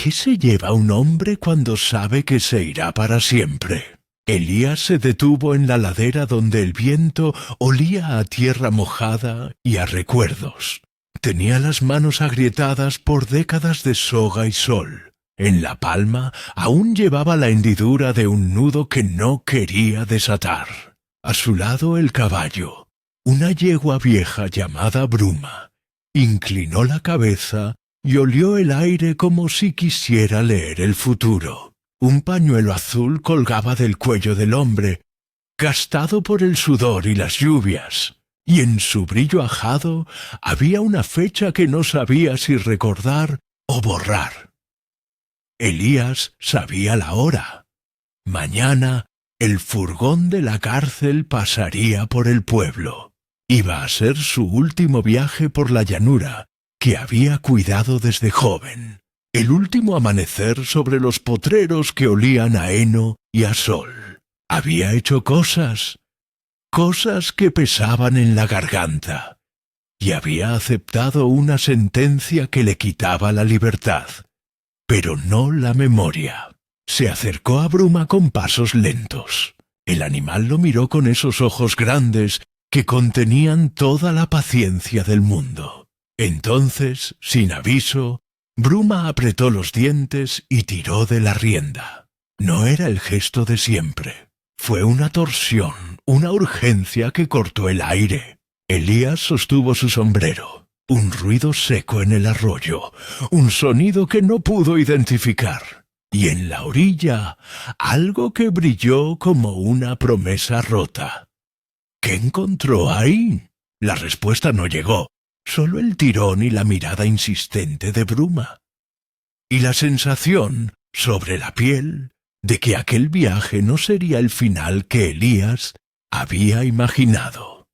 ¿Qué se lleva un hombre cuando sabe que se irá para siempre? Elías se detuvo en la ladera donde el viento olía a tierra mojada y a recuerdos. Tenía las manos agrietadas por décadas de soga y sol. En la palma aún llevaba la hendidura de un nudo que no quería desatar. A su lado el caballo, una yegua vieja llamada Bruma. Inclinó la cabeza y olió el aire como si quisiera leer el futuro. Un pañuelo azul colgaba del cuello del hombre, gastado por el sudor y las lluvias, y en su brillo ajado había una fecha que no sabía si recordar o borrar. Elías sabía la hora. Mañana el furgón de la cárcel pasaría por el pueblo. Iba a ser su último viaje por la llanura, que había cuidado desde joven. El último amanecer sobre los potreros que olían a heno y a sol. Había hecho cosas que pesaban en la garganta, y había aceptado una sentencia que le quitaba la libertad, pero no la memoria. Se acercó a Bruma con pasos lentos. El animal lo miró con esos ojos grandes que contenían toda la paciencia del mundo. Entonces, sin aviso, Bruma apretó los dientes y tiró de la rienda. No era el gesto de siempre. Fue una torsión, una urgencia que cortó el aire. Elías sostuvo su sombrero. Un ruido seco en el arroyo, un sonido que no pudo identificar. Y en la orilla, algo que brilló como una promesa rota. ¿Qué encontró ahí? La respuesta no llegó, solo el tirón y la mirada insistente de Bruma. Y la sensación, sobre la piel, de que aquel viaje no sería el final que Elías había imaginado.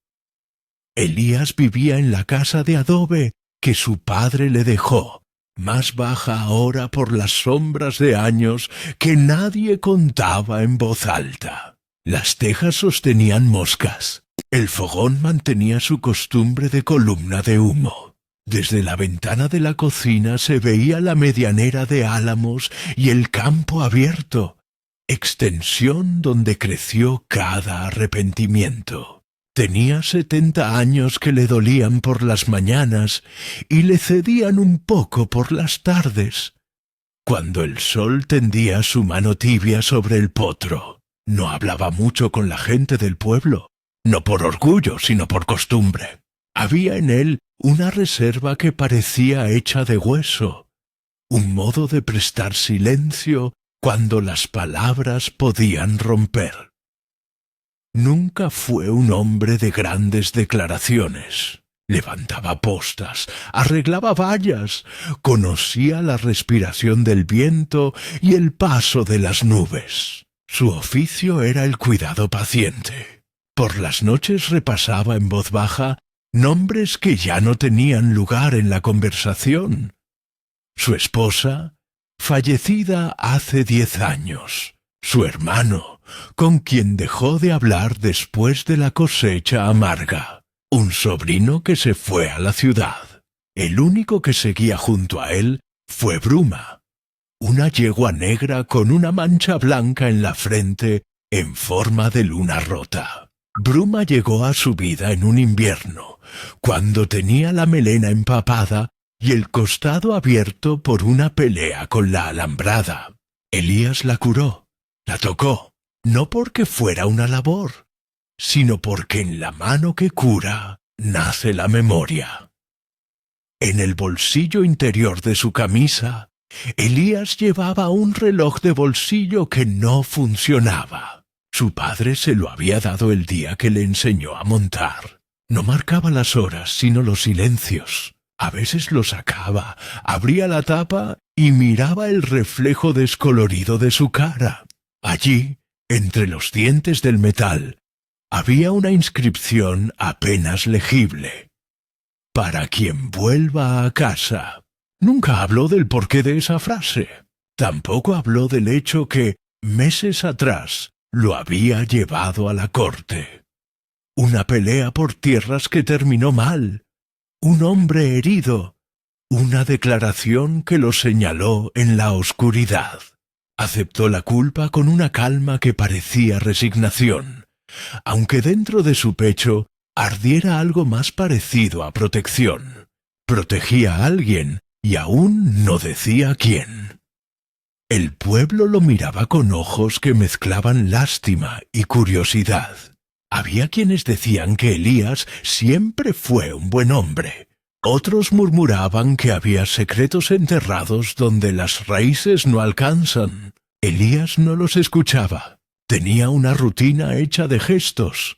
Elías vivía en la casa de adobe que su padre le dejó, más baja ahora por las sombras de años que nadie contaba en voz alta. Las tejas sostenían moscas. El fogón mantenía su costumbre de columna de humo. Desde la ventana de la cocina se veía la medianera de álamos y el campo abierto, extensión donde creció cada arrepentimiento. Tenía 70 años que le dolían por las mañanas y le cedían un poco por las tardes, cuando el sol tendía su mano tibia sobre el potro. No hablaba mucho con la gente del pueblo, no por orgullo, sino por costumbre. Había en él una reserva que parecía hecha de hueso, un modo de prestar silencio cuando las palabras podían romper. Nunca fue un hombre de grandes declaraciones. Levantaba postas, arreglaba vallas, conocía la respiración del viento y el paso de las nubes. Su oficio era el cuidado paciente. Por las noches repasaba en voz baja nombres que ya no tenían lugar en la conversación. Su esposa, fallecida hace 10 años. Su hermano, con quien dejó de hablar después de la cosecha amarga. Un sobrino que se fue a la ciudad. El único que seguía junto a él fue Bruma, una yegua negra con una mancha blanca en la frente en forma de luna rota. Bruma llegó a su vida en un invierno, cuando tenía la melena empapada y el costado abierto por una pelea con la alambrada. Elías la curó. La tocó, no porque fuera una labor, sino porque en la mano que cura nace la memoria. En el bolsillo interior de su camisa, Elías llevaba un reloj de bolsillo que no funcionaba. Su padre se lo había dado el día que le enseñó a montar. No marcaba las horas, sino los silencios. A veces lo sacaba, abría la tapa y miraba el reflejo descolorido de su cara. Allí, entre los dientes del metal, había una inscripción apenas legible. Para quien vuelva a casa. Nunca habló del porqué de esa frase. Tampoco habló del hecho que, meses atrás, lo había llevado a la corte. Una pelea por tierras que terminó mal. Un hombre herido. una declaración que lo señaló en la oscuridad. Aceptó la culpa con una calma que parecía resignación, aunque dentro de su pecho ardiera algo más parecido a protección. Protegía a alguien y aún no decía quién. El pueblo lo miraba con ojos que mezclaban lástima y curiosidad. Había quienes decían que Elías siempre fue un buen hombre. Otros murmuraban que había secretos enterrados donde las raíces no alcanzan. Elías no los escuchaba. Tenía una rutina hecha de gestos.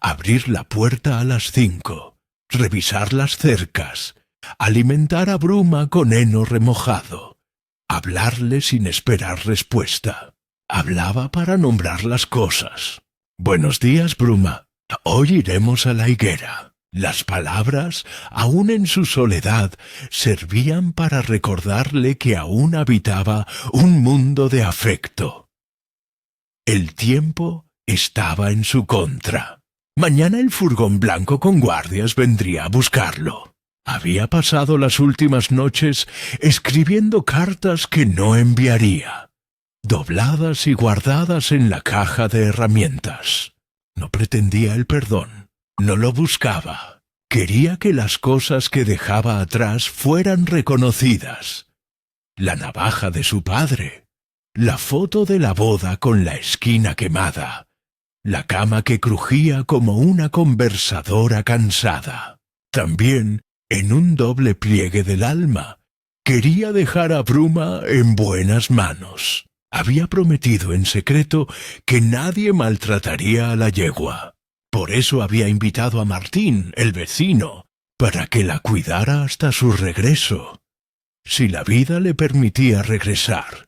Abrir la puerta a las 5, revisar las cercas, alimentar a Bruma con heno remojado, hablarle sin esperar respuesta. Hablaba para nombrar las cosas. «Buenos días, Bruma. Hoy iremos a la higuera». Las palabras, aun en su soledad, servían para recordarle que aún habitaba un mundo de afecto. El tiempo estaba en su contra. Mañana el furgón blanco con guardias vendría a buscarlo. Había pasado las últimas noches escribiendo cartas que no enviaría, dobladas y guardadas en la caja de herramientas. No pretendía el perdón. No lo buscaba. Quería que las cosas que dejaba atrás fueran reconocidas. La navaja de su padre, la foto de la boda con la esquina quemada, la cama que crujía como una conversadora cansada. También, en un doble pliegue del alma, quería dejar a Bruma en buenas manos. Había prometido en secreto que nadie maltrataría a la yegua. Por eso había invitado a Martín, el vecino, para que la cuidara hasta su regreso, si la vida le permitía regresar.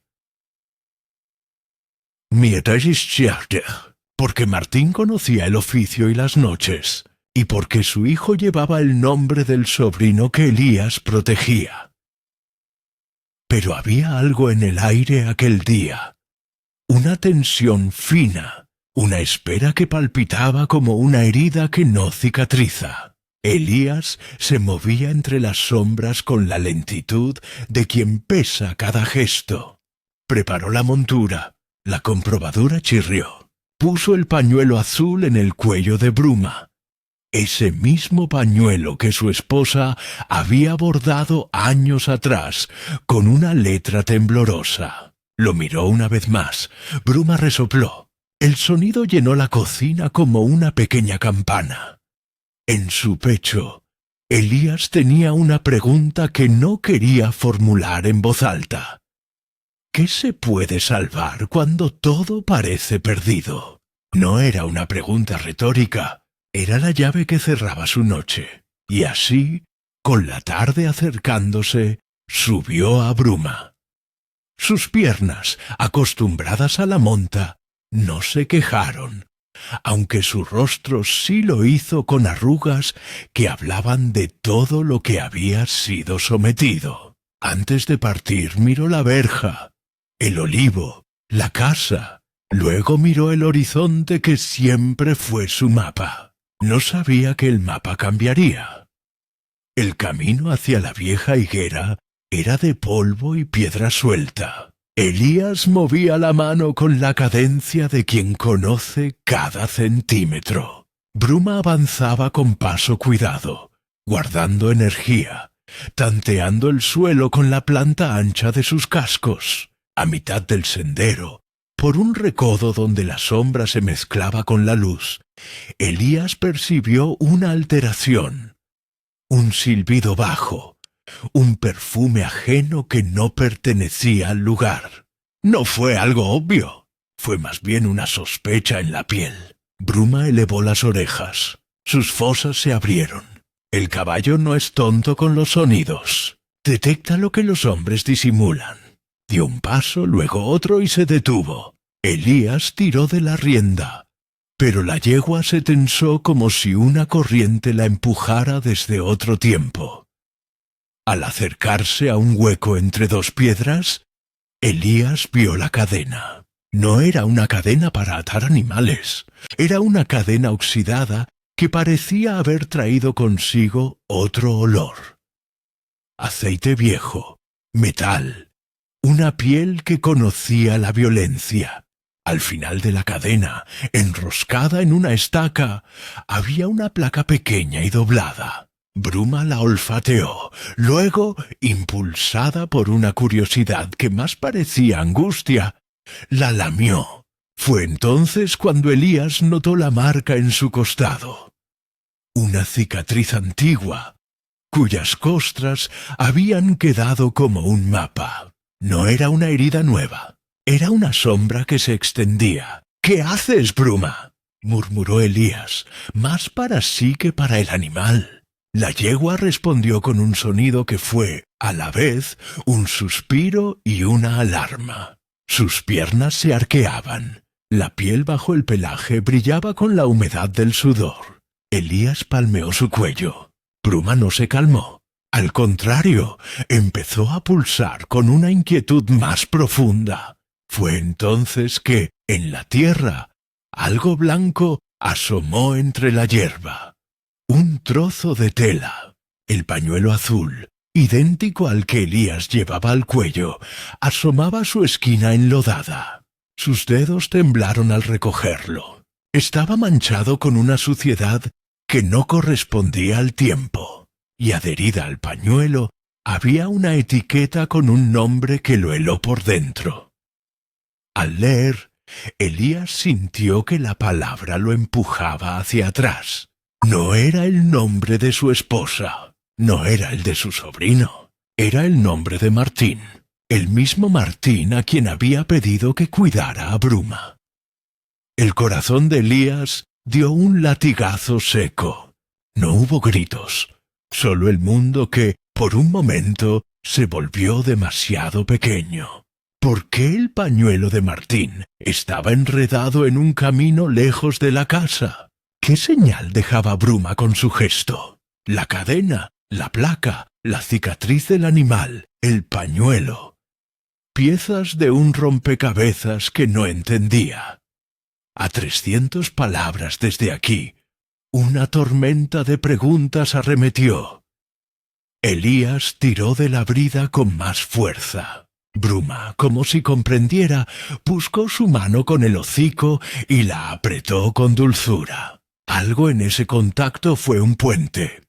Mientras porque Martín conocía el oficio y las noches, y porque su hijo llevaba el nombre del sobrino que Elías protegía. Pero había algo en el aire aquel día, una tensión fina, una espera que palpitaba como una herida que no cicatriza. Elías se movía entre las sombras con la lentitud de quien pesa cada gesto. Preparó la montura, la comprobadura chirrió. Puso el pañuelo azul en el cuello de Bruma. Ese mismo pañuelo que su esposa había bordado años atrás con una letra temblorosa. Lo miró una vez más. Bruma resopló. El sonido llenó la cocina como una pequeña campana. En su pecho, Elías tenía una pregunta que no quería formular en voz alta. ¿Qué se puede salvar cuando todo parece perdido? No era una pregunta retórica, era la llave que cerraba su noche. Y así, con la tarde acercándose, subió a Bruma. Sus piernas, acostumbradas a la monta, no se quejaron, aunque su rostro sí lo hizo con arrugas que hablaban de todo lo que había sido sometido. Antes de partir miró la verja, el olivo, la casa. Luego miró el horizonte que siempre fue su mapa. No sabía que el mapa cambiaría. El camino hacia la vieja higuera era de polvo y piedra suelta. Elías movía la mano con la cadencia de quien conoce cada centímetro. Bruma avanzaba con paso cuidado, guardando energía, tanteando el suelo con la planta ancha de sus cascos. A mitad del sendero, por un recodo donde la sombra se mezclaba con la luz, Elías percibió una alteración, un silbido bajo, un perfume ajeno que no pertenecía al lugar. No fue algo obvio, fue más bien una sospecha en la piel. Bruma elevó las orejas. Sus fosas se abrieron. El caballo no es tonto con los sonidos. Detecta lo que los hombres disimulan. Dio un paso, luego otro y se detuvo. Elías tiró de la rienda, pero la yegua se tensó como si una corriente la empujara desde otro tiempo. Al acercarse a un hueco entre dos piedras, Elías vio la cadena. No era una cadena para atar animales, era una cadena oxidada que parecía haber traído consigo otro olor. aceite viejo, metal, una piel que conocía la violencia. Al final de la cadena, enroscada en una estaca, había una placa pequeña y doblada. Bruma la olfateó, luego, impulsada por una curiosidad que más parecía angustia, la lamió. Fue entonces cuando Elías notó la marca en su costado. Una cicatriz antigua, cuyas costras habían quedado como un mapa. No era una herida nueva, era una sombra que se extendía. «¿Qué haces, Bruma?», murmuró Elías, más para sí que para el animal. La yegua respondió con un sonido que fue, a la vez, un suspiro y una alarma. Sus piernas se arqueaban. La piel bajo el pelaje brillaba con la humedad del sudor. Elías palmeó su cuello. Bruma no se calmó. Al contrario, empezó a pulsar con una inquietud más profunda. Fue entonces que, en la tierra, algo blanco asomó entre la hierba. Un trozo de tela. El pañuelo azul, idéntico al que Elías llevaba al cuello, asomaba a su esquina enlodada. Sus dedos temblaron al recogerlo. Estaba manchado con una suciedad que no correspondía al tiempo, y adherida al pañuelo había una etiqueta con un nombre que lo heló por dentro. Al leer, Elías sintió que la palabra lo empujaba hacia atrás. No era el nombre de su esposa, no era el de su sobrino, era el nombre de Martín, el mismo Martín a quien había pedido que cuidara a Bruma. El corazón de Elías dio un latigazo seco. No hubo gritos, solo el mundo que, por un momento, se volvió demasiado pequeño. ¿Por qué el pañuelo de Martín estaba enredado en un camino lejos de la casa? ¿Qué señal dejaba Bruma con su gesto? La cadena, la placa, la cicatriz del animal, el pañuelo. Piezas de un rompecabezas que no entendía. A 300 palabras desde aquí, una tormenta de preguntas arremetió. Elías tiró de la brida con más fuerza. Bruma, como si comprendiera, buscó su mano con el hocico y la apretó con dulzura. Algo en ese contacto fue un puente.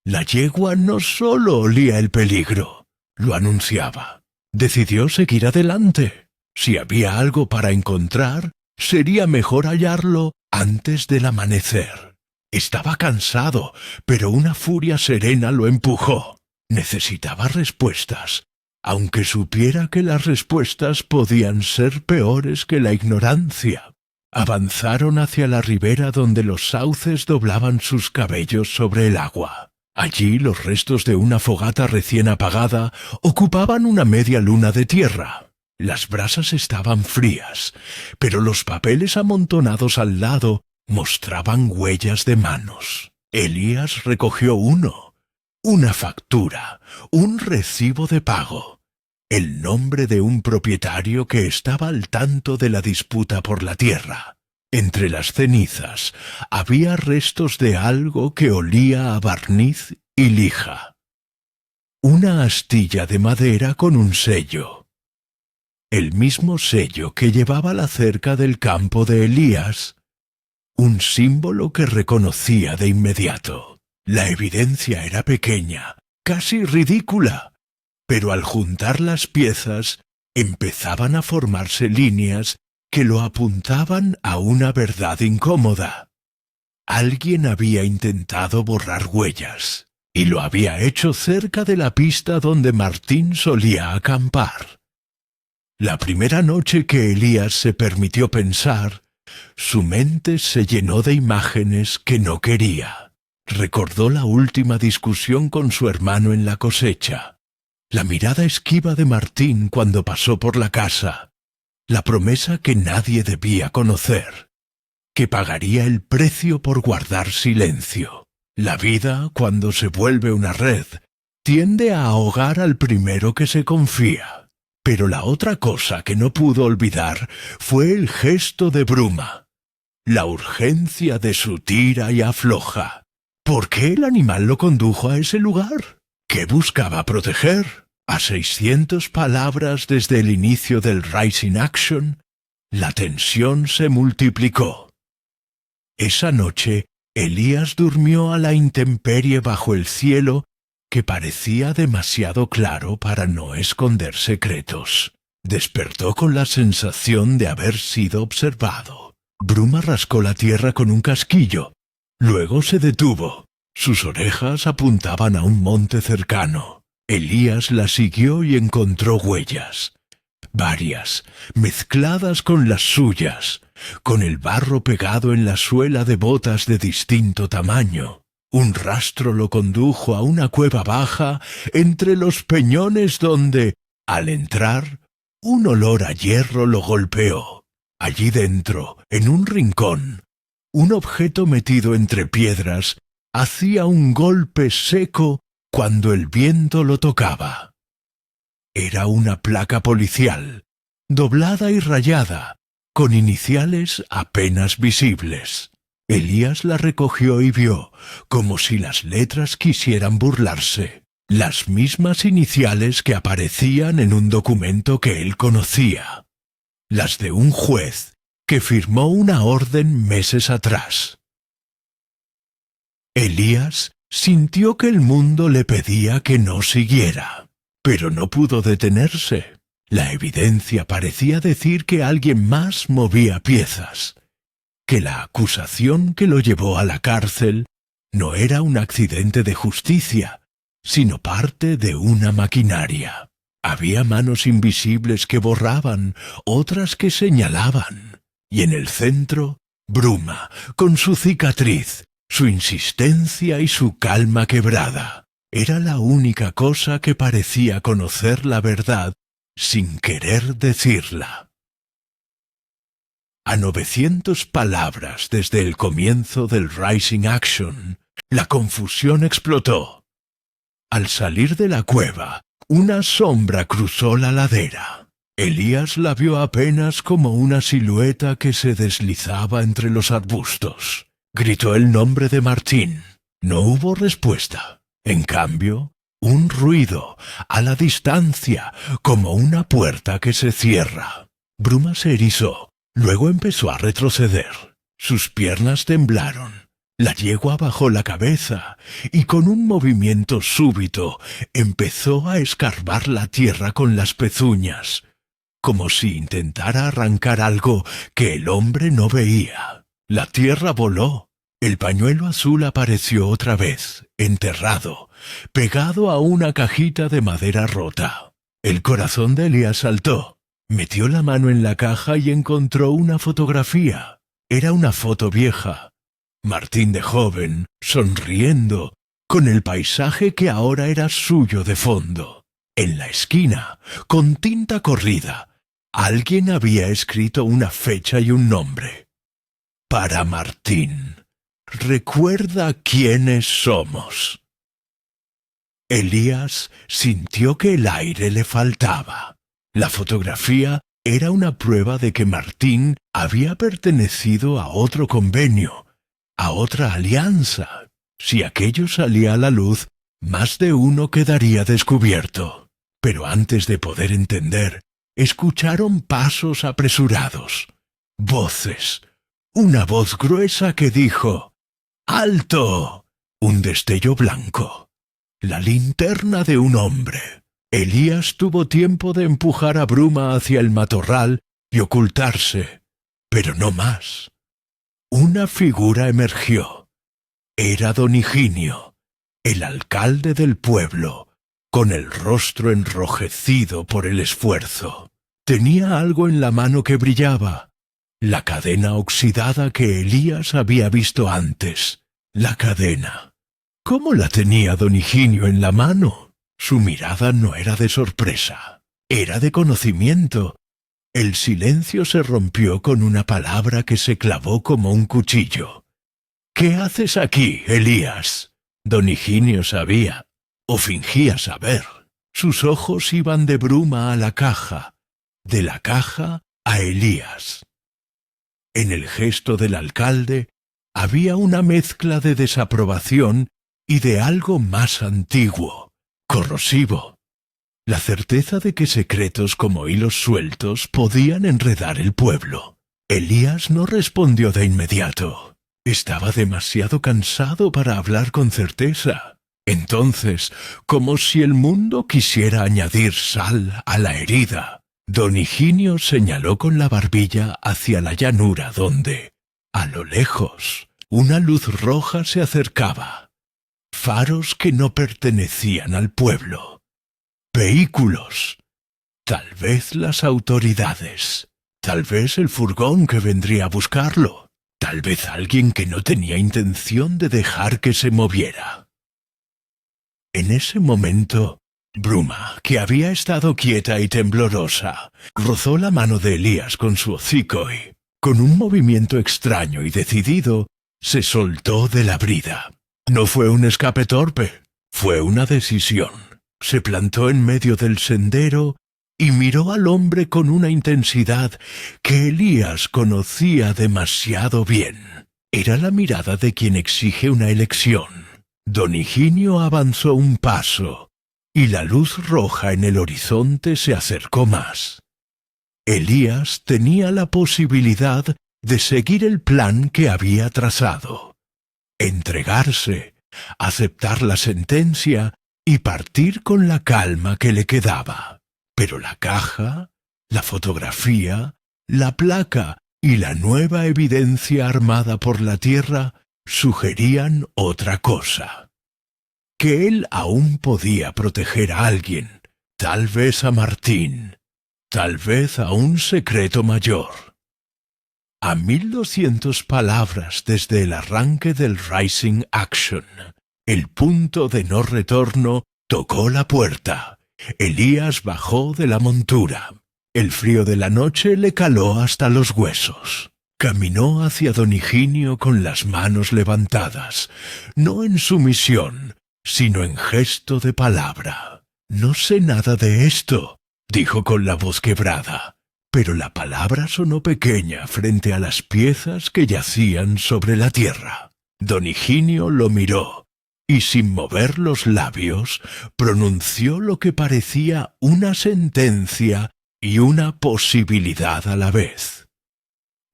La yegua no solo olía el peligro, lo anunciaba. Decidió seguir adelante. Si había algo para encontrar, sería mejor hallarlo antes del amanecer. Estaba cansado, pero una furia serena lo empujó. Necesitaba respuestas, aunque supiera que las respuestas podían ser peores que la ignorancia. Avanzaron hacia la ribera donde los sauces doblaban sus cabellos sobre el agua. Allí los restos de una fogata recién apagada ocupaban una media luna de tierra. Las brasas estaban frías, pero los papeles amontonados al lado mostraban huellas de manos. Elías recogió uno, una factura, un recibo de pago. El nombre de un propietario que estaba al tanto de la disputa por la tierra. Entre las cenizas había restos de algo que olía a barniz y lija. Una astilla de madera con un sello. El mismo sello que llevaba la cerca del campo de Elías. Un símbolo que reconocía de inmediato. La evidencia era pequeña, casi ridícula. Pero al juntar las piezas, empezaban a formarse líneas que lo apuntaban a una verdad incómoda. Alguien había intentado borrar huellas, y lo había hecho cerca de la pista donde Martín solía acampar. La primera noche que Elías se permitió pensar, su mente se llenó de imágenes que no quería. Recordó la última discusión con su hermano en la cosecha. La mirada esquiva de Martín cuando pasó por la casa, la promesa que nadie debía conocer, que pagaría el precio por guardar silencio. La vida, cuando se vuelve una red, tiende a ahogar al primero que se confía. Pero la otra cosa que no pudo olvidar fue el gesto de Bruma, la urgencia de su tira y afloja. ¿Por qué el animal lo condujo a ese lugar? ¿Qué buscaba proteger? A 600 palabras desde el inicio del Rising Action, la tensión se multiplicó. Esa noche, Elías durmió a la intemperie bajo el cielo que parecía demasiado claro para no esconder secretos. Despertó con la sensación de haber sido observado. Bruma rascó la tierra con un casquillo. Luego se detuvo. Sus orejas apuntaban a un monte cercano. Elías la siguió y encontró huellas. Varias, mezcladas con las suyas, con el barro pegado en la suela de botas de distinto tamaño. Un rastro lo condujo a una cueva baja entre los peñones donde, al entrar, un olor a hierro lo golpeó. Allí dentro, en un rincón, un objeto metido entre piedras hacía un golpe seco cuando el viento lo tocaba. Era una placa policial, doblada y rayada, con iniciales apenas visibles. Elías la recogió y vio, como si las letras quisieran burlarse, las mismas iniciales que aparecían en un documento que él conocía, las de un juez que firmó una orden meses atrás. Elías sintió que el mundo le pedía que no siguiera, pero no pudo detenerse. La evidencia parecía decir que alguien más movía piezas, que la acusación que lo llevó a la cárcel no era un accidente de justicia, sino parte de una maquinaria. Había manos invisibles que borraban, otras que señalaban, y en el centro, Bruma, con su cicatriz, su insistencia y su calma quebrada. Era la única cosa que parecía conocer la verdad sin querer decirla. A 900 palabras desde el comienzo del Rising Action, la confusión explotó. Al salir de la cueva, una sombra cruzó la ladera. Elías la vio apenas como una silueta que se deslizaba entre los arbustos. Gritó el nombre de Martín. No hubo respuesta. En cambio, un ruido, a la distancia, como una puerta que se cierra. Bruma se erizó. Luego empezó a retroceder. Sus piernas temblaron. La yegua bajó la cabeza y con un movimiento súbito empezó a escarbar la tierra con las pezuñas, como si intentara arrancar algo que el hombre no veía. La tierra voló. El pañuelo azul apareció otra vez, enterrado, pegado a una cajita de madera rota. El corazón de Elías saltó. Metió la mano en la caja y encontró una fotografía. Era una foto vieja. Martín de joven, sonriendo, con el paisaje que ahora era suyo de fondo. En la esquina, con tinta corrida, alguien había escrito una fecha y un nombre. Para Martín. Recuerda quiénes somos. Elías sintió que el aire le faltaba. La fotografía era una prueba de que Martín había pertenecido a otro convenio, a otra alianza. Si aquello salía a la luz, más de uno quedaría descubierto. Pero antes de poder entender, escucharon pasos apresurados, voces, una voz gruesa que dijo: ¡Alto! Un destello blanco. La linterna de un hombre. Elías tuvo tiempo de empujar a Bruma hacia el matorral y ocultarse, pero no más. Una figura emergió. Era don Higinio, el alcalde del pueblo, con el rostro enrojecido por el esfuerzo. Tenía algo en la mano que brillaba, la cadena oxidada que Elías había visto antes. La cadena. ¿Cómo la tenía don Higinio en la mano? Su mirada no era de sorpresa, era de conocimiento. El silencio se rompió con una palabra que se clavó como un cuchillo. ¿Qué haces aquí, Elías? Don Higinio sabía, o fingía saber. Sus ojos iban de Bruma a la caja, de la caja a Elías. En el gesto del alcalde había una mezcla de desaprobación y de algo más antiguo, corrosivo. La certeza de que secretos como hilos sueltos podían enredar el pueblo. Elías no respondió de inmediato. Estaba demasiado cansado para hablar con certeza. Entonces, como si el mundo quisiera añadir sal a la herida, don Higinio señaló con la barbilla hacia la llanura donde, a lo lejos, una luz roja se acercaba. Faros que no pertenecían al pueblo. Vehículos. Tal vez las autoridades. Tal vez el furgón que vendría a buscarlo. Tal vez alguien que no tenía intención de dejar que se moviera. En ese momento, Bruma, que había estado quieta y temblorosa, rozó la mano de Elías con su hocico y, con un movimiento extraño y decidido, se soltó de la brida. No fue un escape torpe, fue una decisión. Se plantó en medio del sendero y miró al hombre con una intensidad que Elías conocía demasiado bien. Era la mirada de quien exige una elección. Don Higinio avanzó un paso, y la luz roja en el horizonte se acercó más. Elías tenía la posibilidad de seguir el plan que había trazado. Entregarse, aceptar la sentencia y partir con la calma que le quedaba. Pero la caja, la fotografía, la placa y la nueva evidencia armada por la tierra sugerían otra cosa. Que él aún podía proteger a alguien, tal vez a Martín, tal vez a un secreto mayor. A 1200 palabras desde el arranque del Rising Action, el punto de no retorno tocó la puerta. Elías bajó de la montura. El frío de la noche le caló hasta los huesos. Caminó hacia don Higinio con las manos levantadas, no en sumisión, sino en gesto de palabra. «No sé nada de esto», dijo con la voz quebrada, pero la palabra sonó pequeña frente a las piezas que yacían sobre la tierra. Don Higinio lo miró, y sin mover los labios, pronunció lo que parecía una sentencia y una posibilidad a la vez.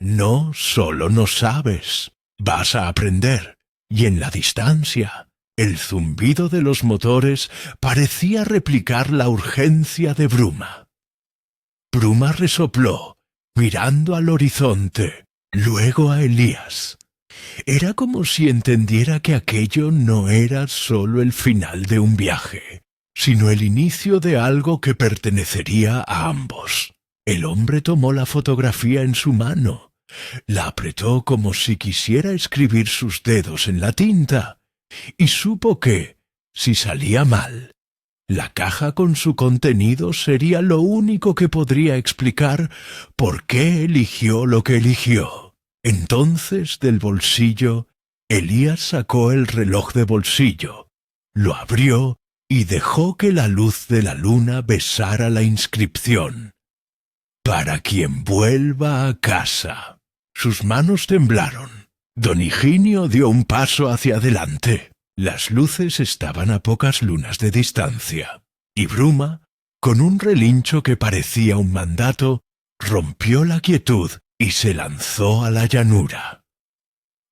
«No solo no sabes, vas a aprender», y en la distancia, el zumbido de los motores parecía replicar la urgencia de Bruma. Bruma resopló, mirando al horizonte, luego a Elías. Era como si entendiera que aquello no era solo el final de un viaje, sino el inicio de algo que pertenecería a ambos. El hombre tomó la fotografía en su mano, la apretó como si quisiera escribir sus dedos en la tinta, y supo que, si salía mal, la caja con su contenido sería lo único que podría explicar por qué eligió lo que eligió. Entonces, del bolsillo, Elías sacó el reloj de bolsillo, lo abrió y dejó que la luz de la luna besara la inscripción. «Para quien vuelva a casa». Sus manos temblaron. Don Higinio dio un paso hacia adelante. Las luces estaban a pocas lunas de distancia, y Bruma, con un relincho que parecía un mandato, rompió la quietud y se lanzó a la llanura.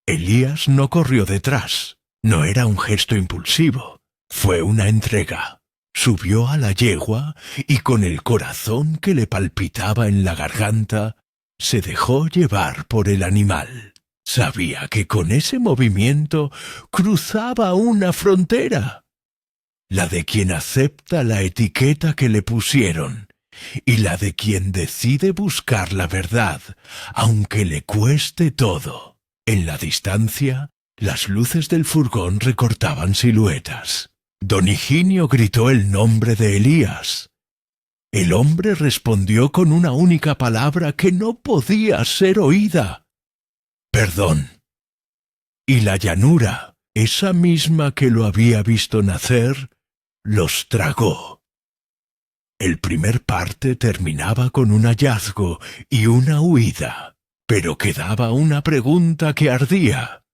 Elías no corrió detrás. No era un gesto impulsivo. Fue una entrega. Subió a la yegua y con el corazón que le palpitaba en la garganta, se dejó llevar por el animal. Sabía que con ese movimiento cruzaba una frontera, la de quien acepta la etiqueta que le pusieron y la de quien decide buscar la verdad, aunque le cueste todo. En la distancia, las luces del furgón recortaban siluetas. Don Higinio gritó el nombre de Elías. El hombre respondió con una única palabra que no podía ser oída: «Perdón». Y la llanura, esa misma que lo había visto nacer, los tragó. El primer parte terminaba con un hallazgo y una huida, pero quedaba una pregunta que ardía.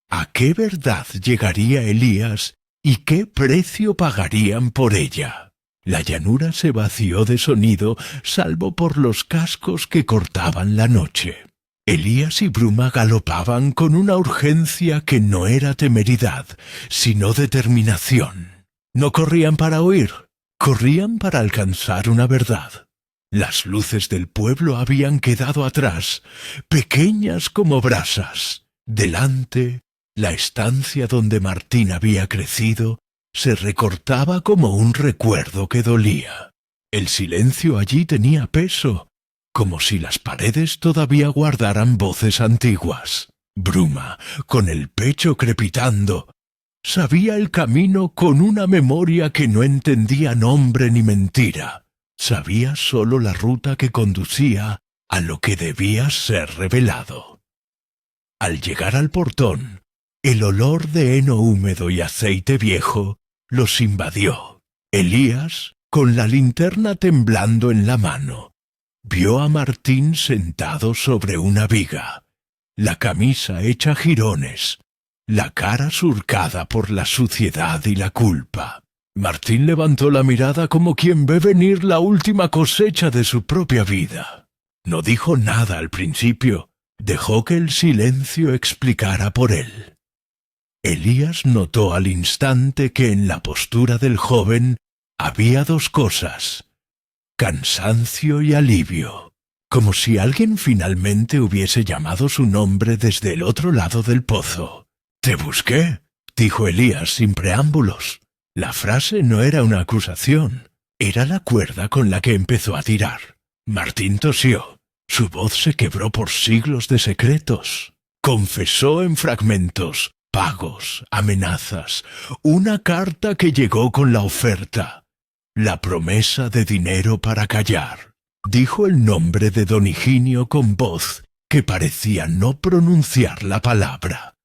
¿A qué verdad llegaría Elías ¿Y qué precio pagarían por ella? La llanura se vació de sonido, salvo por los cascos que cortaban la noche. Elías y Bruma galopaban con una urgencia que no era temeridad, sino determinación. No corrían para huir, corrían para alcanzar una verdad. Las luces del pueblo habían quedado atrás, pequeñas como brasas. Delante, la estancia donde Martín había crecido se recortaba como un recuerdo que dolía. El silencio allí tenía peso, como si las paredes todavía guardaran voces antiguas. Bruma, con el pecho crepitando, sabía el camino con una memoria que no entendía nombre ni mentira. Sabía solo la ruta que conducía a lo que debía ser revelado. Al llegar al portón, el olor de heno húmedo y aceite viejo los invadió. Elías, con la linterna temblando en la mano, vio a Martín sentado sobre una viga, la camisa hecha jirones, la cara surcada por la suciedad y la culpa. Martín levantó la mirada como quien ve venir la última cosecha de su propia vida. No dijo nada al principio, dejó que el silencio explicara por él. Elías notó al instante que en la postura del joven había dos cosas: cansancio y alivio, como si alguien finalmente hubiese llamado su nombre desde el otro lado del pozo. «Te busqué», dijo Elías sin preámbulos. La frase no era una acusación, era la cuerda con la que empezó a tirar. Martín tosió. Su voz se quebró por siglos de secretos. Confesó en fragmentos, pagos, amenazas, una carta que llegó con la oferta, la promesa de dinero para callar. Dijo el nombre de don Higinio con voz que parecía no pronunciar la palabra,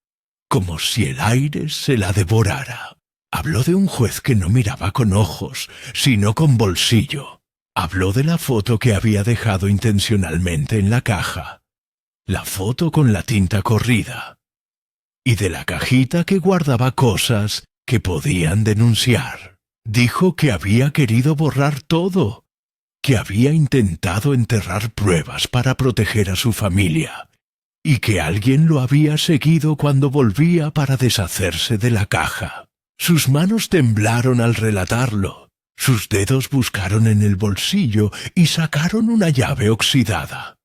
como si el aire se la devorara. Habló de un juez que no miraba con ojos, sino con bolsillo. Habló de la foto que había dejado intencionalmente en la caja, la foto con la tinta corrida, y de la cajita que guardaba cosas que podían denunciar. Dijo que había querido borrar todo, que había intentado enterrar pruebas para proteger a su familia, y que alguien lo había seguido cuando volvía para deshacerse de la caja. Sus manos temblaron al relatarlo. Sus dedos buscaron en el bolsillo y sacaron una llave oxidada.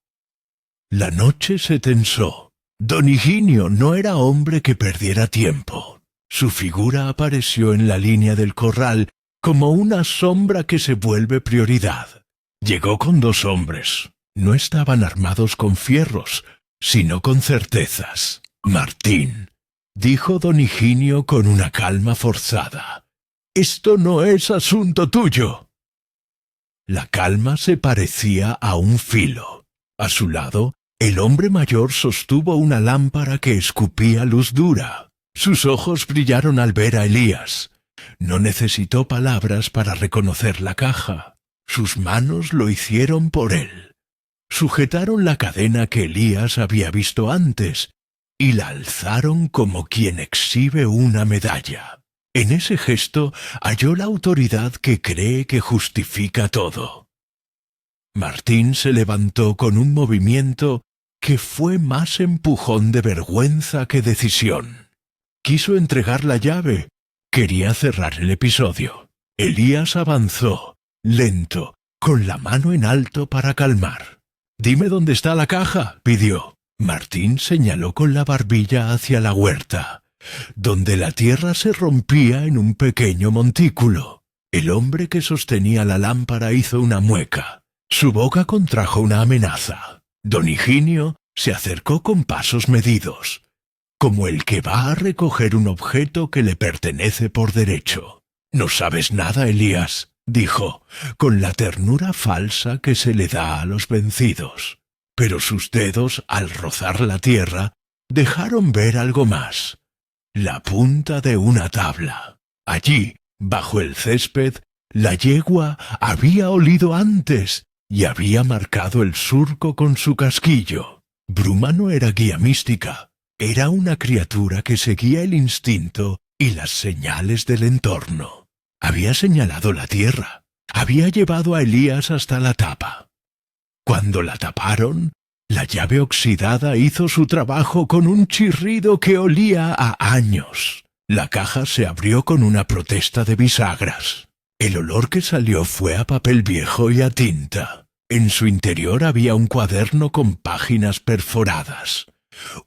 La noche se tensó. Don Higinio no era hombre que perdiera tiempo. Su figura apareció en la línea del corral como una sombra que se vuelve prioridad. Llegó con dos hombres. No estaban armados con fierros, sino con certezas. «Martín», dijo don Higinio con una calma forzada, «esto no es asunto tuyo». La calma se parecía a un filo. A su lado, el hombre mayor sostuvo una lámpara que escupía luz dura. Sus ojos brillaron al ver a Elías. No necesitó palabras para reconocer la caja. Sus manos lo hicieron por él. Sujetaron la cadena que Elías había visto antes y la alzaron como quien exhibe una medalla. En ese gesto halló la autoridad que cree que justifica todo. Martín se levantó con un movimiento que fue más empujón de vergüenza que decisión. Quiso entregar la llave. Quería cerrar el episodio. Elías avanzó, lento, con la mano en alto para calmar. «Dime dónde está la caja», pidió. Martín señaló con la barbilla hacia la huerta, donde la tierra se rompía en un pequeño montículo. El hombre que sostenía la lámpara hizo una mueca. Su boca contrajo una amenaza. Don Higinio se acercó con pasos medidos, como el que va a recoger un objeto que le pertenece por derecho. «No sabes nada, Elías», dijo, con la ternura falsa que se le da a los vencidos. Pero sus dedos, al rozar la tierra, dejaron ver algo más: la punta de una tabla. Allí, bajo el césped, la yegua había olido antes y había marcado el surco con su casquillo. Bruma no era guía mística, era una criatura que seguía el instinto y las señales del entorno. Había señalado la tierra. Había llevado a Elías hasta la tapa. Cuando la taparon, la llave oxidada hizo su trabajo con un chirrido que olía a años. La caja se abrió con una protesta de bisagras. El olor que salió fue a papel viejo y a tinta. En su interior había un cuaderno con páginas perforadas,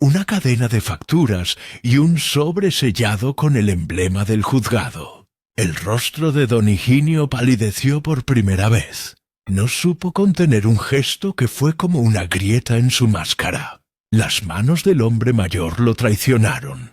una cadena de facturas y un sobre sellado con el emblema del juzgado. El rostro de don Higinio palideció por primera vez. No supo contener un gesto que fue como una grieta en su máscara. Las manos del hombre mayor lo traicionaron.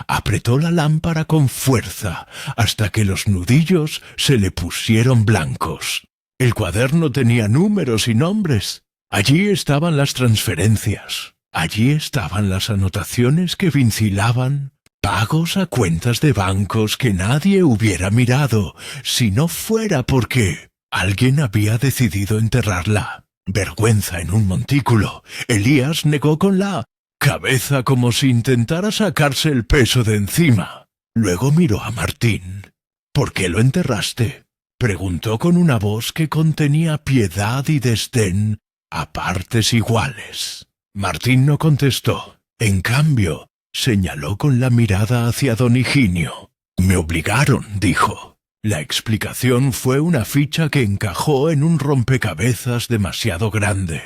Apretó la lámpara con fuerza hasta que los nudillos se le pusieron blancos. El cuaderno tenía números y nombres. Allí estaban las transferencias. Allí estaban las anotaciones que vincilaban, pagos a cuentas de bancos que nadie hubiera mirado si no fuera porque alguien había decidido enterrarla. Vergüenza en un montículo. Elías negó con la cabeza como si intentara sacarse el peso de encima. Luego miró a Martín. «¿Por qué lo enterraste?», preguntó con una voz que contenía piedad y desdén a partes iguales. Martín no contestó. En cambio, señaló con la mirada hacia don Higinio. «Me obligaron», dijo. La explicación fue una ficha que encajó en un rompecabezas demasiado grande.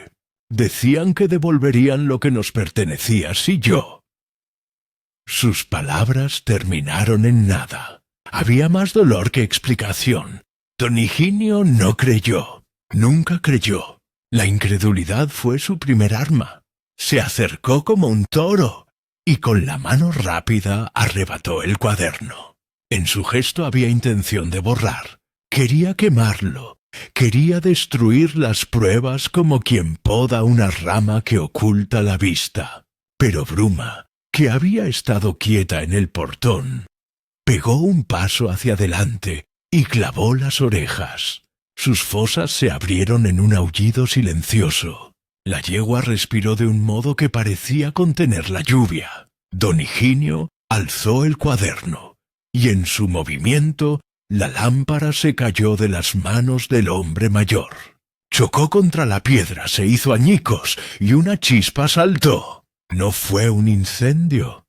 Decían que devolverían lo que nos pertenecía si yo. Sus palabras terminaron en nada. Había más dolor que explicación. Don Higinio no creyó. Nunca creyó. La incredulidad fue su primer arma. Se acercó como un toro y con la mano rápida arrebató el cuaderno. En su gesto había intención de borrar. Quería quemarlo. Quería destruir las pruebas como quien poda una rama que oculta la vista. Pero Bruma, que había estado quieta en el portón, pegó un paso hacia adelante y clavó las orejas. Sus fosas se abrieron en un aullido silencioso. La yegua respiró de un modo que parecía contener la lluvia. Don Higinio alzó el cuaderno, y en su movimiento la lámpara se cayó de las manos del hombre mayor. Chocó contra la piedra, se hizo añicos, y una chispa saltó. No fue un incendio,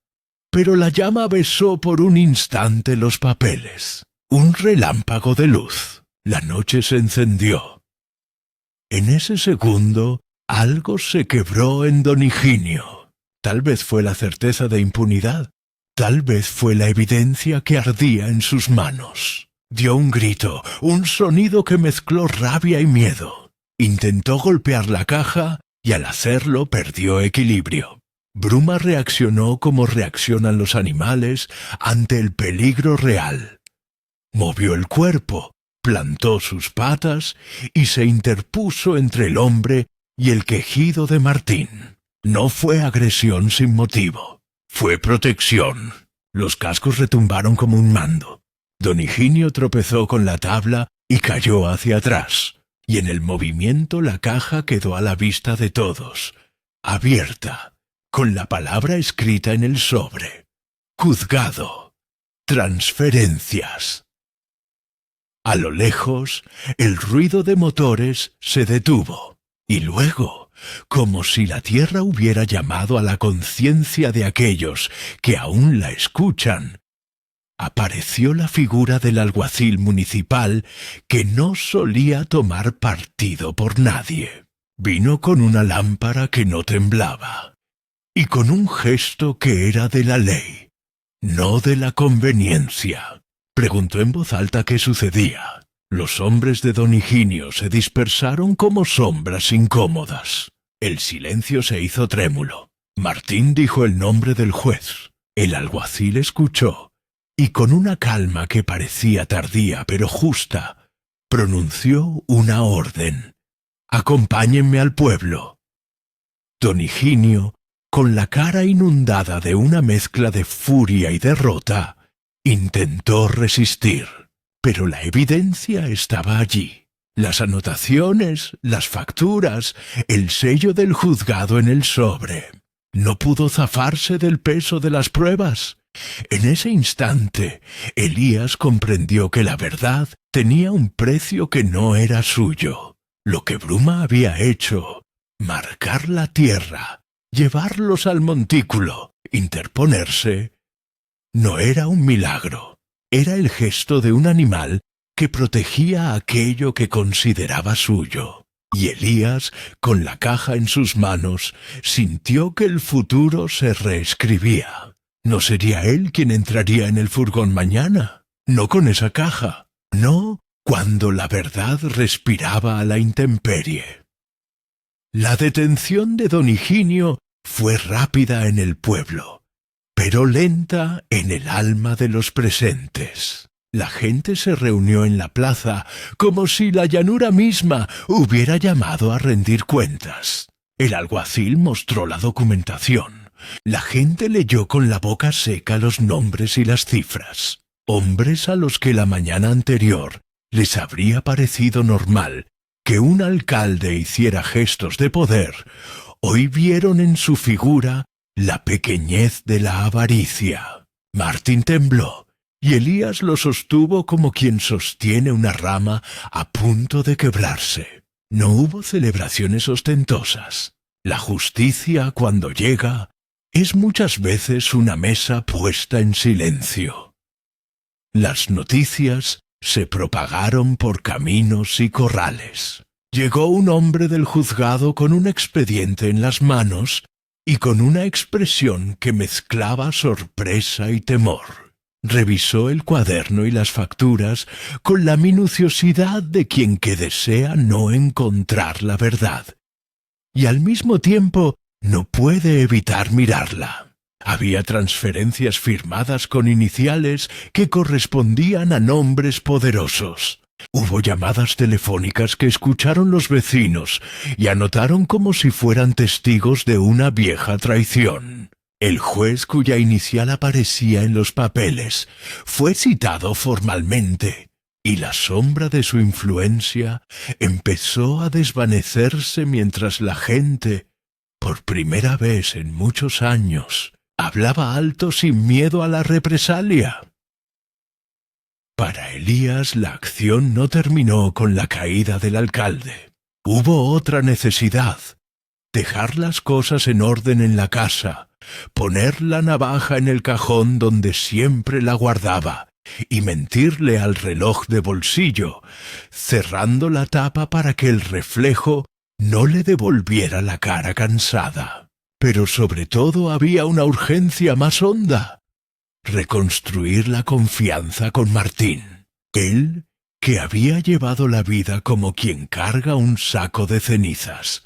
pero la llama besó por un instante los papeles. Un relámpago de luz. La noche se encendió. En ese segundo, algo se quebró en don Higinio. Tal vez fue la certeza de impunidad. Tal vez fue la evidencia que ardía en sus manos. Dio un grito, un sonido que mezcló rabia y miedo. Intentó golpear la caja y al hacerlo perdió equilibrio. Bruma reaccionó como reaccionan los animales ante el peligro real. Movió el cuerpo, plantó sus patas y se interpuso entre el hombre y el quejido de Martín. No fue agresión sin motivo, fue protección. Los cascos retumbaron como un mando. Don Higinio tropezó con la tabla y cayó hacia atrás, y en el movimiento la caja quedó a la vista de todos, abierta, con la palabra escrita en el sobre. Juzgado. Transferencias. A lo lejos, el ruido de motores se detuvo, y luego, como si la tierra hubiera llamado a la conciencia de aquellos que aún la escuchan, apareció la figura del alguacil municipal que no solía tomar partido por nadie. Vino con una lámpara que no temblaba, y con un gesto que era de la ley, no de la conveniencia. Preguntó en voz alta qué sucedía. Los hombres de don Higinio se dispersaron como sombras incómodas. El silencio se hizo trémulo. Martín dijo el nombre del juez. El alguacil escuchó, y con una calma que parecía tardía pero justa, pronunció una orden. «Acompáñenme al pueblo». Don Higinio, con la cara inundada de una mezcla de furia y derrota, intentó resistir, pero la evidencia estaba allí. Las anotaciones, las facturas, el sello del juzgado en el sobre. No pudo zafarse del peso de las pruebas. En ese instante, Elías comprendió que la verdad tenía un precio que no era suyo. Lo que Bruma había hecho, marcar la tierra, llevarlos al montículo, interponerse, no era un milagro, era el gesto de un animal que protegía aquello que consideraba suyo. Y Elías, con la caja en sus manos, sintió que el futuro se reescribía. No sería él quien entraría en el furgón mañana, no con esa caja, no cuando la verdad respiraba a la intemperie. La detención de don Higinio fue rápida en el pueblo, pero lenta en el alma de los presentes. La gente se reunió en la plaza como si la llanura misma hubiera llamado a rendir cuentas. El alguacil mostró la documentación. La gente leyó con la boca seca los nombres y las cifras. Hombres a los que la mañana anterior les habría parecido normal que un alcalde hiciera gestos de poder, hoy vieron en su figura la pequeñez de la avaricia. Martín tembló, y Elías lo sostuvo como quien sostiene una rama a punto de quebrarse. No hubo celebraciones ostentosas. La justicia, cuando llega, es muchas veces una mesa puesta en silencio. Las noticias se propagaron por caminos y corrales. Llegó un hombre del juzgado con un expediente en las manos y con una expresión que mezclaba sorpresa y temor. Revisó el cuaderno y las facturas con la minuciosidad de quien que desea no encontrar la verdad, y al mismo tiempo no puede evitar mirarla. Había transferencias firmadas con iniciales que correspondían a nombres poderosos. Hubo llamadas telefónicas que escucharon los vecinos y anotaron como si fueran testigos de una vieja traición. El juez cuya inicial aparecía en los papeles fue citado formalmente, y la sombra de su influencia empezó a desvanecerse mientras la gente, por primera vez en muchos años, hablaba alto sin miedo a la represalia. Para Elías la acción no terminó con la caída del alcalde. Hubo otra necesidad: dejar las cosas en orden en la casa, poner la navaja en el cajón donde siempre la guardaba y mentirle al reloj de bolsillo, cerrando la tapa para que el reflejo no le devolviera la cara cansada. Pero sobre todo había una urgencia más honda: reconstruir la confianza con Martín. Él, que había llevado la vida como quien carga un saco de cenizas,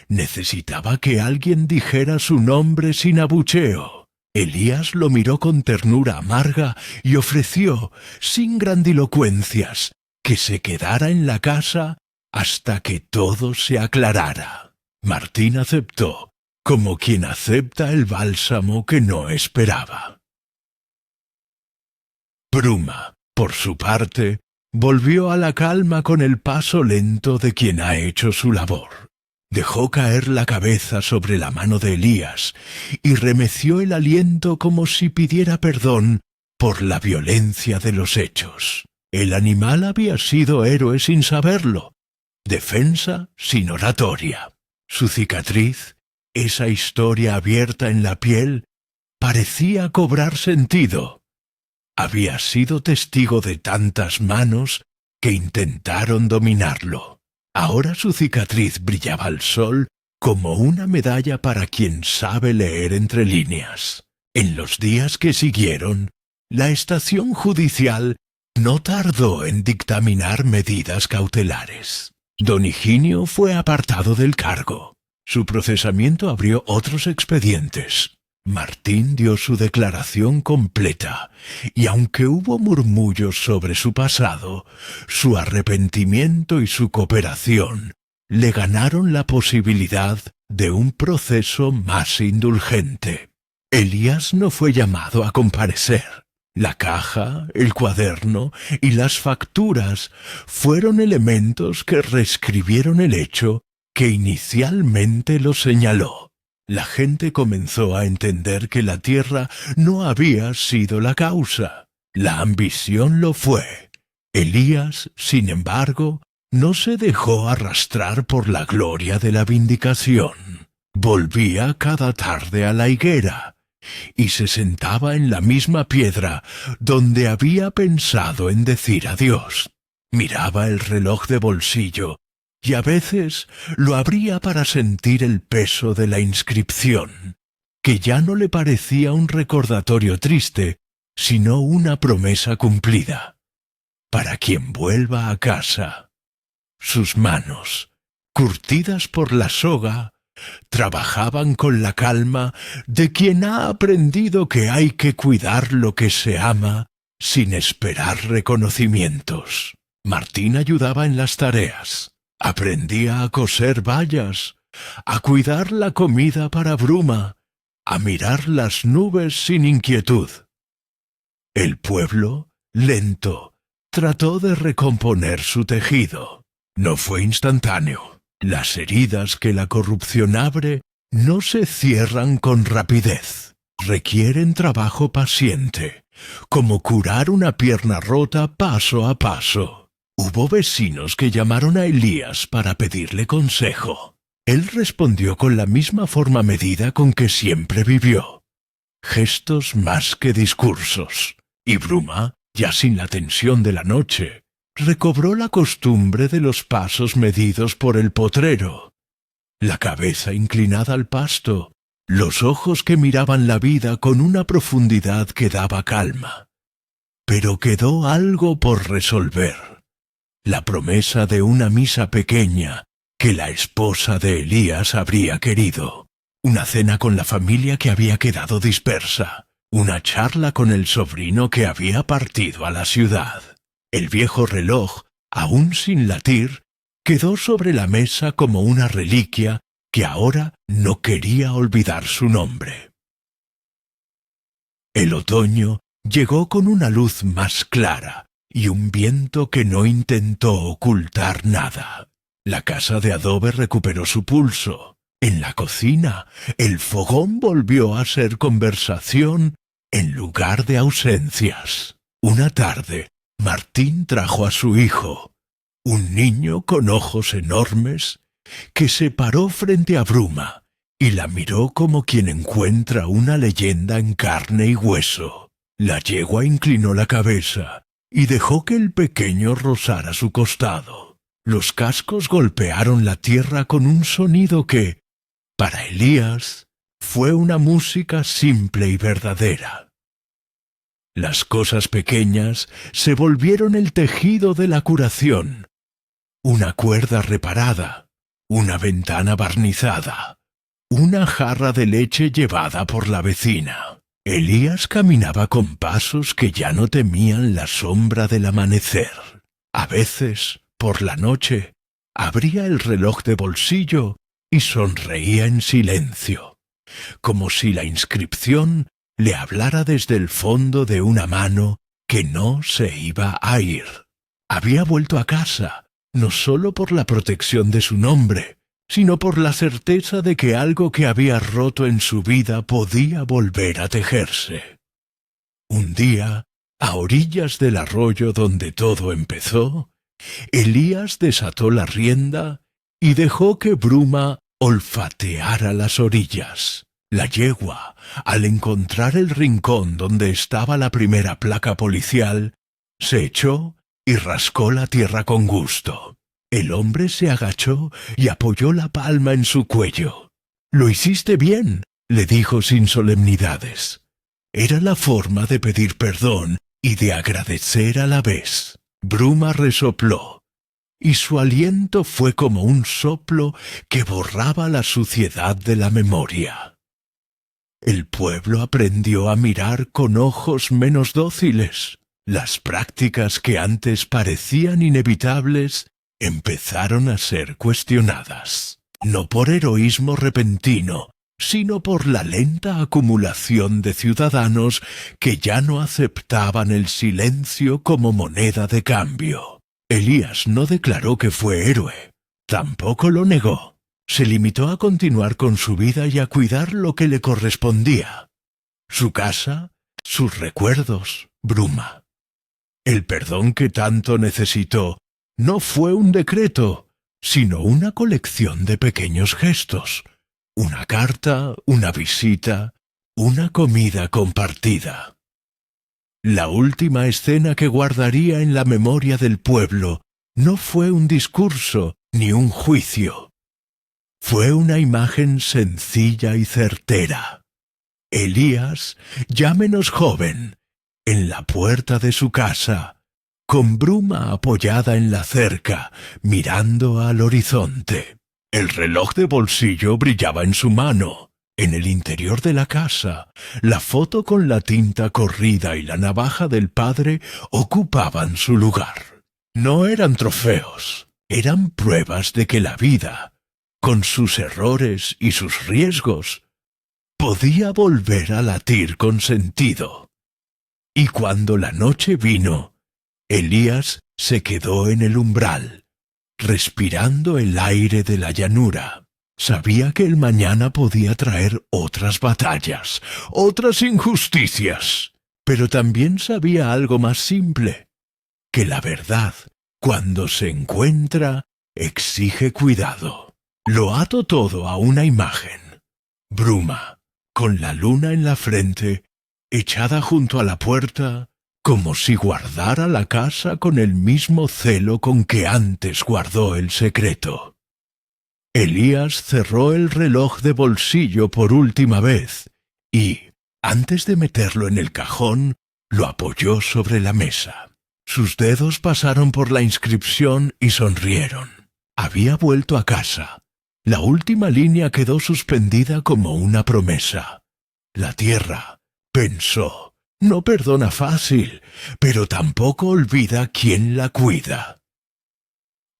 necesitaba que alguien dijera su nombre sin abucheo. Elías lo miró con ternura amarga y ofreció, sin grandilocuencias, que se quedara en la casa hasta que todo se aclarara. Martín aceptó, como quien acepta el bálsamo que no esperaba. Bruma, por su parte, volvió a la calma con el paso lento de quien ha hecho su labor. Dejó caer la cabeza sobre la mano de Elías y remeció el aliento como si pidiera perdón por la violencia de los hechos. El animal había sido héroe sin saberlo, defensa sin oratoria. Su cicatriz, esa historia abierta en la piel, parecía cobrar sentido. Había sido testigo de tantas manos que intentaron dominarlo. Ahora su cicatriz brillaba al sol como una medalla para quien sabe leer entre líneas. En los días que siguieron, la estación judicial no tardó en dictaminar medidas cautelares. Don Higinio fue apartado del cargo. Su procesamiento abrió otros expedientes. Martín dio su declaración completa, y aunque hubo murmullos sobre su pasado, su arrepentimiento y su cooperación le ganaron la posibilidad de un proceso más indulgente. Elías no fue llamado a comparecer. La caja, el cuaderno y las facturas fueron elementos que reescribieron el hecho que inicialmente lo señaló. La gente comenzó a entender que la tierra no había sido la causa. La ambición lo fue. Elías, sin embargo, no se dejó arrastrar por la gloria de la vindicación. Volvía cada tarde a la higuera y se sentaba en la misma piedra donde había pensado en decir adiós. Miraba el reloj de bolsillo y a veces lo abría para sentir el peso de la inscripción, que ya no le parecía un recordatorio triste, sino una promesa cumplida. Para quien vuelva a casa. Sus manos, curtidas por la soga, trabajaban con la calma de quien ha aprendido que hay que cuidar lo que se ama sin esperar reconocimientos. Martín ayudaba en las tareas. Aprendía a coser vallas, a cuidar la comida para Bruma, a mirar las nubes sin inquietud. El pueblo, lento, trató de recomponer su tejido. No fue instantáneo. Las heridas que la corrupción abre no se cierran con rapidez. Requieren trabajo paciente, como curar una pierna rota paso a paso. Hubo vecinos que llamaron a Elías para pedirle consejo. Él respondió con la misma forma medida con que siempre vivió. Gestos más que discursos. Y Bruma, ya sin la tensión de la noche, recobró la costumbre de los pasos medidos por el potrero. La cabeza inclinada al pasto, los ojos que miraban la vida con una profundidad que daba calma. Pero quedó algo por resolver. La promesa de una misa pequeña que la esposa de Elías habría querido. Una cena con la familia que había quedado dispersa. Una charla con el sobrino que había partido a la ciudad. El viejo reloj, aún sin latir, quedó sobre la mesa como una reliquia que ahora no quería olvidar su nombre. El otoño llegó con una luz más clara y un viento que no intentó ocultar nada. La casa de adobe recuperó su pulso. En la cocina, el fogón volvió a ser conversación en lugar de ausencias. Una tarde, Martín trajo a su hijo, un niño con ojos enormes, que se paró frente a Bruma y la miró como quien encuentra una leyenda en carne y hueso. La yegua inclinó la cabeza y dejó que el pequeño rozara su costado. Los cascos golpearon la tierra con un sonido que, para Elías, fue una música simple y verdadera. Las cosas pequeñas se volvieron el tejido de la curación. Una cuerda reparada, una ventana barnizada, una jarra de leche llevada por la vecina. Elías caminaba con pasos que ya no temían la sombra del amanecer. A veces, por la noche, abría el reloj de bolsillo y sonreía en silencio, como si la inscripción le hablara desde el fondo de una mano que no se iba a ir. Había vuelto a casa, no solo por la protección de su nombre, sino por la certeza de que algo que había roto en su vida podía volver a tejerse. Un día, a orillas del arroyo donde todo empezó, Elías desató la rienda y dejó que Bruma olfateara las orillas. La yegua, al encontrar el rincón donde estaba la primera placa policial, se echó y rascó la tierra con gusto. El hombre se agachó y apoyó la palma en su cuello. «Lo hiciste bien», le dijo sin solemnidades. Era la forma de pedir perdón y de agradecer a la vez. Bruma resopló, y su aliento fue como un soplo que borraba la suciedad de la memoria. El pueblo aprendió a mirar con ojos menos dóciles. Las prácticas que antes parecían inevitables empezaron a ser cuestionadas, no por heroísmo repentino, sino por la lenta acumulación de ciudadanos que ya no aceptaban el silencio como moneda de cambio. Elías no declaró que fue héroe, tampoco lo negó. se limitó a continuar con su vida y a cuidar lo que le correspondía: su casa, sus recuerdos, Bruma. El perdón que tanto necesitó no fue un decreto, sino una colección de pequeños gestos: una carta, una visita, una comida compartida. La última escena que guardaría en la memoria del pueblo no fue un discurso ni un juicio. Fue una imagen sencilla y certera. Elías, ya menos joven, en la puerta de su casa, con Bruma apoyada en la cerca, mirando al horizonte. El reloj de bolsillo brillaba en su mano. En el interior de la casa, la foto con la tinta corrida y la navaja del padre ocupaban su lugar. No eran trofeos, eran pruebas de que la vida, con sus errores y sus riesgos, podía volver a latir con sentido. Y cuando la noche vino, Elías se quedó en el umbral, respirando el aire de la llanura. Sabía que el mañana podía traer otras batallas, otras injusticias, pero también sabía algo más simple: que la verdad, cuando se encuentra, exige cuidado. Lo ató todo a una imagen: Bruma, con la luna en la frente, echada junto a la puerta, como si guardara la casa con el mismo celo con que antes guardó el secreto. Elías cerró el reloj de bolsillo por última vez y, antes de meterlo en el cajón, lo apoyó sobre la mesa. Sus dedos pasaron por la inscripción y sonrieron. Había vuelto a casa. La última línea quedó suspendida como una promesa. La tierra, pensó, no perdona fácil, pero tampoco olvida quién la cuida.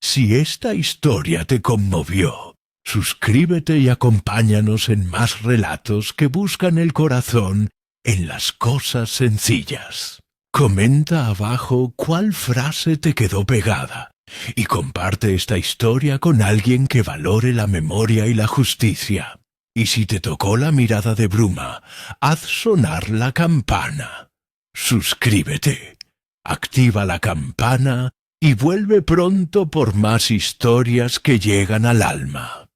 Si esta historia te conmovió, suscríbete y acompáñanos en más relatos que buscan el corazón en las cosas sencillas. Comenta abajo cuál frase te quedó pegada y comparte esta historia con alguien que valore la memoria y la justicia. Y si te tocó la mirada de Bruma, haz sonar la campana. Suscríbete, activa la campana y vuelve pronto por más historias que llegan al alma.